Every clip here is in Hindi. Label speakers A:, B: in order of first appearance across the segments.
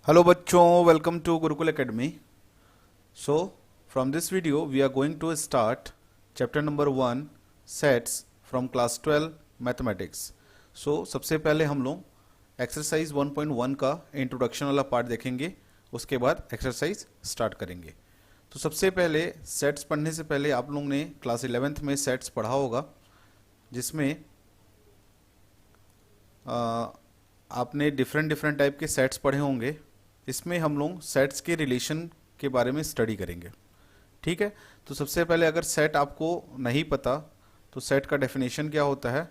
A: हेलो बच्चों, welcome to Gurukul academy. So from this video we are going to start chapter number 1 sets from class 12 mathematics. So सबसे पहले हम लोग एक्सरसाइज 1.1 का इंट्रोडक्शन वाला पार्ट देखेंगे, उसके बाद एक्सरसाइज स्टार्ट करेंगे। तो सबसे पहले सेट्स पढ़ने से पहले आप लोगों ने क्लास 11th में सेट्स पढ़ा होगा, जिसमें आपने डिफरेंट डिफरेंट टाइप के सेट्स पढ़े होंगे। इसमें हम लोग सेट्स के रिलेशन के बारे में स्टडी करेंगे, ठीक है। तो सबसे पहले अगर सेट आपको नहीं पता तो सेट का डेफिनेशन क्या होता है।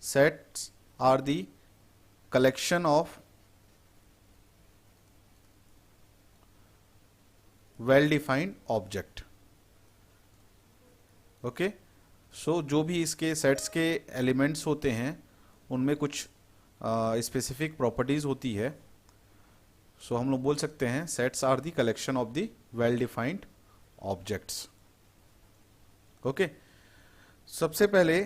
A: Sets are the collection of well defined object. Okay, so जो भी इसके सेट्स के एलिमेंट्स होते हैं उनमें कुछ स्पेसिफिक प्रॉपर्टीज होती है। सो हम लोग बोल सकते हैं sets are the collection of the well defined objects. Okay, सबसे पहले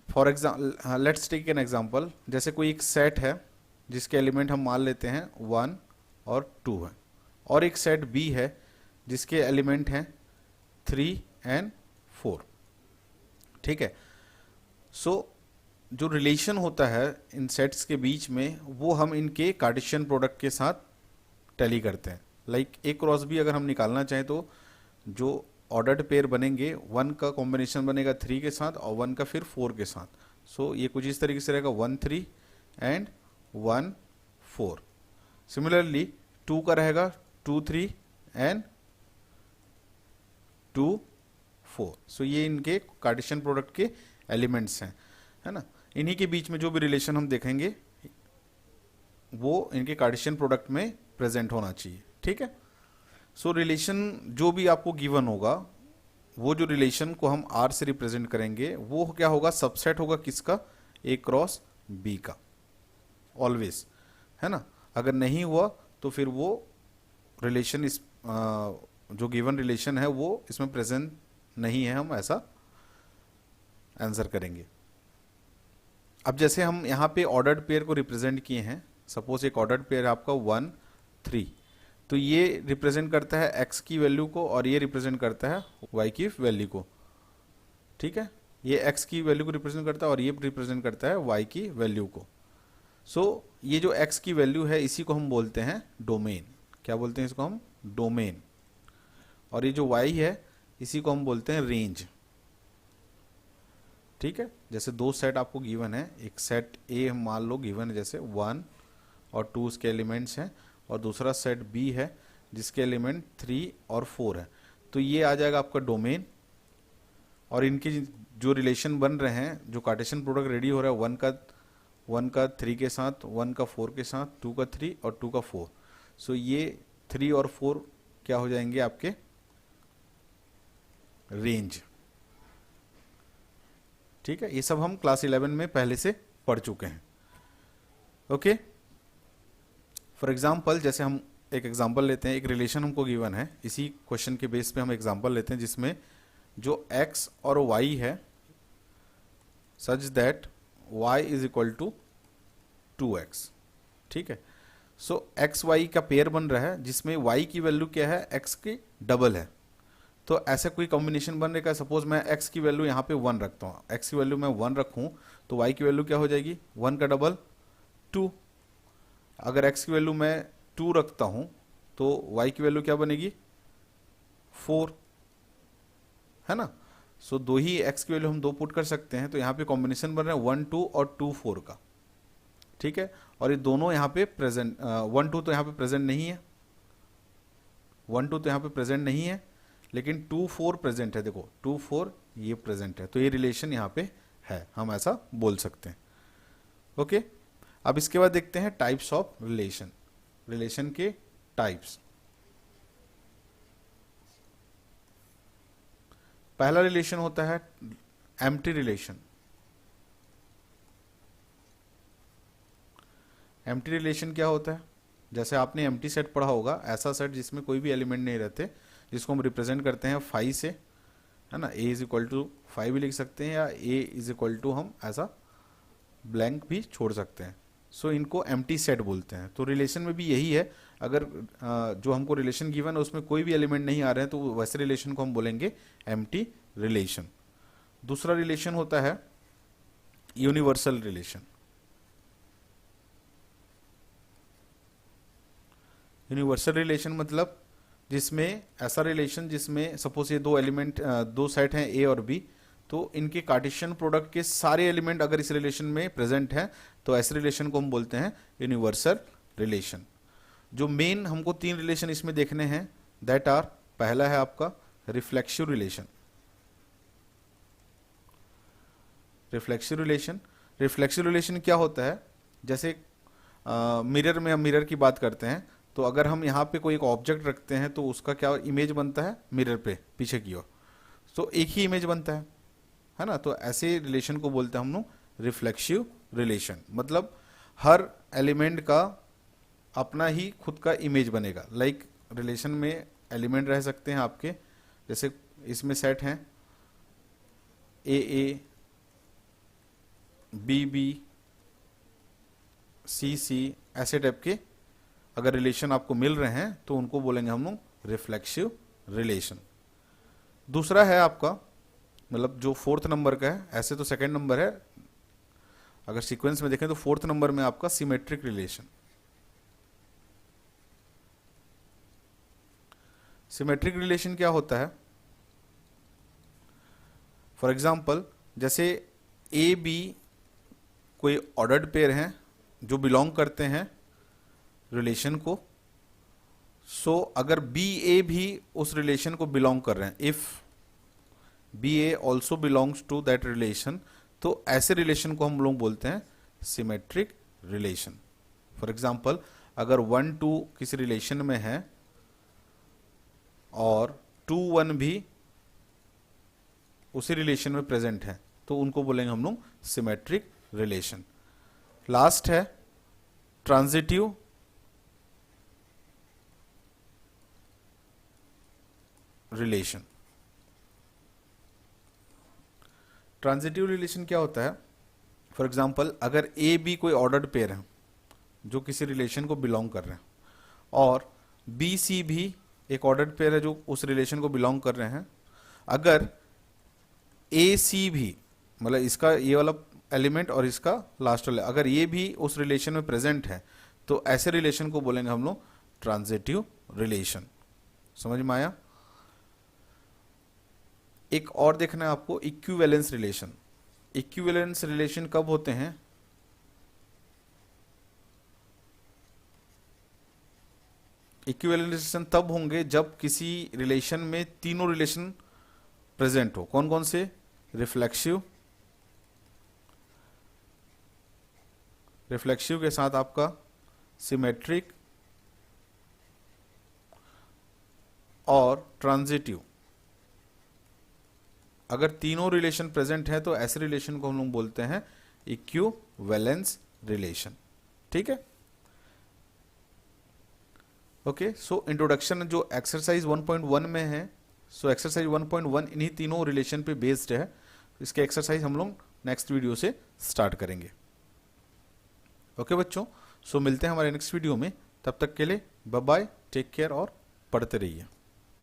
A: for example let's take an example. जैसे कोई एक सेट है जिसके एलिमेंट हम मान लेते हैं 1 और 2 है, और एक सेट बी है जिसके एलिमेंट हैं 3 एंड 4, ठीक है। सो जो रिलेशन होता है इन सेट्स के बीच में वो हम इनके कार्टेशियन प्रोडक्ट के साथ टैली करते हैं। लाइक ए क्रॉस बी अगर हम निकालना चाहें तो जो ऑर्डर्ड पेयर बनेंगे, 1 का कॉम्बिनेशन बनेगा 3 के साथ और 1 का फिर 4 के साथ। सो ये कुछ इस तरीके से रहेगा 1 3 एंड 1 4। सिमिलरली 2 का रहेगा 2 3 एंड 2 4। सो ये इनके कार्टेशियन प्रोडक्ट के एलिमेंट्स हैं, है ना। इन्हीं के बीच में जो भी रिलेशन हम देखेंगे वो इनके कार्टेशियन प्रोडक्ट में प्रेजेंट होना चाहिए, ठीक है। सो रिलेशन जो भी आपको गिवन होगा, वो जो रिलेशन को हम आर से रिप्रेजेंट करेंगे वो क्या होगा, सबसेट होगा किसका, ए क्रॉस बी का, ऑलवेज, है ना। अगर नहीं हुआ तो फिर वो रिलेशन इस जो गिवन रिलेशन है वो इसमें प्रेजेंट नहीं है, हम ऐसा आंसर करेंगे। अब जैसे हम यहाँ पे ऑर्डर्ड पेयर को रिप्रेजेंट किए हैं, सपोज एक ऑर्डर्ड पेयर आपका 1 3, तो ये रिप्रेजेंट करता है x की वैल्यू को और ये रिप्रेजेंट करता है y की वैल्यू को, ठीक है। ये x की वैल्यू को रिप्रेजेंट करता है और ये रिप्रेजेंट करता है y की वैल्यू को। सो ये जो x की वैल्यू है इसी को हम बोलते हैं डोमेन। क्या बोलते हैं इसको हम, डोमेन। और ये जो y है इसी को हम बोलते हैं रेंज, ठीक है। जैसे दो सेट आपको गिवन है, एक सेट ए मान लो गिवन है जैसे 1 और 2 उसके एलिमेंट्स हैं, और दूसरा सेट बी है जिसके एलिमेंट 3 और 4 है। तो ये आ जाएगा आपका डोमेन। और इनके जो रिलेशन बन रहे हैं, जो कार्टेशियन प्रोडक्ट रेडी हो रहा है 1 का 3 के साथ, 1 का 4 के साथ, 2 का 3 और 2 का 4। सो ये 3 और 4 क्या हो जाएंगे आपके रेंज, ठीक है। ये सब हम क्लास 11 में पहले से पढ़ चुके हैं। ओके, फॉर एग्जाम्पल जैसे हम एक एग्जाम्पल लेते हैं, एक रिलेशन हमको गिवन है, इसी क्वेश्चन के बेस पे हम एग्जाम्पल लेते हैं जिसमें जो x और y है such that y is equal to 2x, ठीक है। सो एक्स वाई का पेयर बन रहा है जिसमें y की वैल्यू क्या है, x की डबल है। तो ऐसा कोई कॉम्बिनेशन बन रहेगा, सपोज मैं x की वैल्यू यहाँ पे 1 रखता हूँ, x की वैल्यू मैं 1 रखूँ तो y की वैल्यू क्या हो जाएगी, 1 का डबल 2। अगर x की वैल्यू मैं 2 रखता हूँ तो y की वैल्यू क्या बनेगी, 4, है ना। सो दो ही x की वैल्यू हम दो पुट कर सकते हैं, तो यहाँ पे कॉम्बिनेशन बन रहा है 1 2 और 2 4 का, ठीक है। और ये दोनों यहाँ पे प्रेजेंट, 1 2 तो यहाँ पे प्रेजेंट नहीं है, 1 2 तो यहाँ पे प्रेजेंट नहीं है, लेकिन 2 4 प्रेजेंट है। देखो 2 4 ये प्रेजेंट है, तो ये रिलेशन यहाँ पे है, हम ऐसा बोल सकते हैं। ओके, अब इसके बाद देखते हैं टाइप्स ऑफ रिलेशन, रिलेशन के टाइप्स। पहला रिलेशन होता है एम्प्टी रिलेशन। एम्प्टी रिलेशन क्या होता है, जैसे आपने एम्प्टी सेट पढ़ा होगा, ऐसा सेट जिसमें कोई भी एलिमेंट नहीं रहते, जिसको हम रिप्रेजेंट करते हैं 5 से, है ना। a इज इक्वल टू 5 भी लिख सकते हैं, या a इज इक्वल टू हम ऐसा ब्लैंक भी छोड़ सकते हैं। सो इनको एम्प्टी सेट बोलते हैं। तो रिलेशन में भी यही है, अगर जो हमको रिलेशन गिवन है उसमें कोई भी एलिमेंट नहीं आ रहे हैं तो वैसे रिलेशन को हम बोलेंगे एम्प्टी रिलेशन। दूसरा रिलेशन होता है यूनिवर्सल रिलेशन। यूनिवर्सल रिलेशन मतलब जिसमें ऐसा रिलेशन जिसमें सपोज ये दो एलिमेंट दो सेट हैं ए और बी, तो इनके कार्टेशियन प्रोडक्ट के सारे एलिमेंट अगर इस रिलेशन में प्रेजेंट हैं तो ऐसे रिलेशन को हम बोलते हैं यूनिवर्सल रिलेशन। जो मेन हमको तीन रिलेशन इसमें देखने हैं दैट आर, पहला है आपका reflexive relation. Reflexive relation, reflexive relation क्या होता है, जैसे मिरर में हम मिरर की बात करते हैं, तो अगर हम यहाँ पे कोई एक ऑब्जेक्ट रखते हैं तो उसका क्या इमेज बनता है मिरर पे पीछे की ओर, तो एक ही इमेज बनता है ना। तो ऐसे रिलेशन को बोलते हैं हम लोग रिफ्लेक्सिव रिलेशन। मतलब हर एलिमेंट का अपना ही खुद का इमेज बनेगा। लाइक रिलेशन में एलिमेंट रह सकते हैं आपके, जैसे इसमें सेट हैं ए ए, बी बी, सी सी, ऐसे टाइप के अगर रिलेशन आपको मिल रहे हैं तो उनको बोलेंगे हम लोग रिफ्लेक्सिव रिलेशन। दूसरा है आपका, मतलब जो फोर्थ नंबर का है, ऐसे तो सेकंड नंबर है, अगर सीक्वेंस में देखें तो फोर्थ नंबर में आपका सिमेट्रिक रिलेशन। सिमेट्रिक रिलेशन क्या होता है, फॉर एग्जाम्पल जैसे ए बी कोई ऑर्डर्ड पेयर हैं जो बिलोंग करते हैं रिलेशन को, सो अगर बी ए भी उस रिलेशन को बिलोंग कर रहे हैं, if b a also belongs to that relation, तो ऐसे रिलेशन को हम लोग बोलते हैं सिमेट्रिक रिलेशन। फॉर एग्जाम्पल अगर 1-2 किसी रिलेशन में है और 2-1 भी उसी रिलेशन में प्रेजेंट है तो उनको बोलेंगे हम लोग सिमेट्रिक रिलेशन। लास्ट है ट्रांजिटिव रिलेशन। ट्रांजिटिव रिलेशन क्या होता है, फॉर एग्जाम्पल अगर ए बी कोई ऑर्डर्ड पेयर है जो किसी रिलेशन को बिलोंग कर रहे हैं, और बी सी भी एक ऑर्डर्ड पेयर है जो उस रिलेशन को बिलोंग कर रहे हैं, अगर ए सी भी, मतलब इसका ये वाला एलिमेंट और इसका लास्ट वाला, अगर ये भी उस रिलेशन में प्रेजेंट है तो ऐसे रिलेशन को बोलेंगे हम लोग ट्रांजिटिव रिलेशन। समझ में आया। एक और देखना है आपको, इक्विवेलेंस रिलेशन। इक्विवेलेंस रिलेशन कब होते हैं, इक्विवेलेंस रिलेशन तब होंगे जब किसी रिलेशन में तीनों रिलेशन प्रेजेंट हो। कौन कौन से, रिफ्लेक्सिव, रिफ्लेक्सिव के साथ आपका सिमेट्रिक और ट्रांजिटिव। अगर तीनों रिलेशन प्रेजेंट है तो ऐसे रिलेशन को हम लोग बोलते हैं इक्विवेलेंस रिलेशन। ठीक है, ओके। सो इंट्रोडक्शन जो एक्सरसाइज 1.1 में है, सो एक्सरसाइज 1.1 इन्हीं तीनों रिलेशन पे बेस्ड है। इसके एक्सरसाइज हम लोग नेक्स्ट वीडियो से स्टार्ट करेंगे। ओके बच्चों, सो मिलते हैं हमारे नेक्स्ट वीडियो में। तब तक के लिए बाय बाय, टेक केयर और पढ़ते रहिए।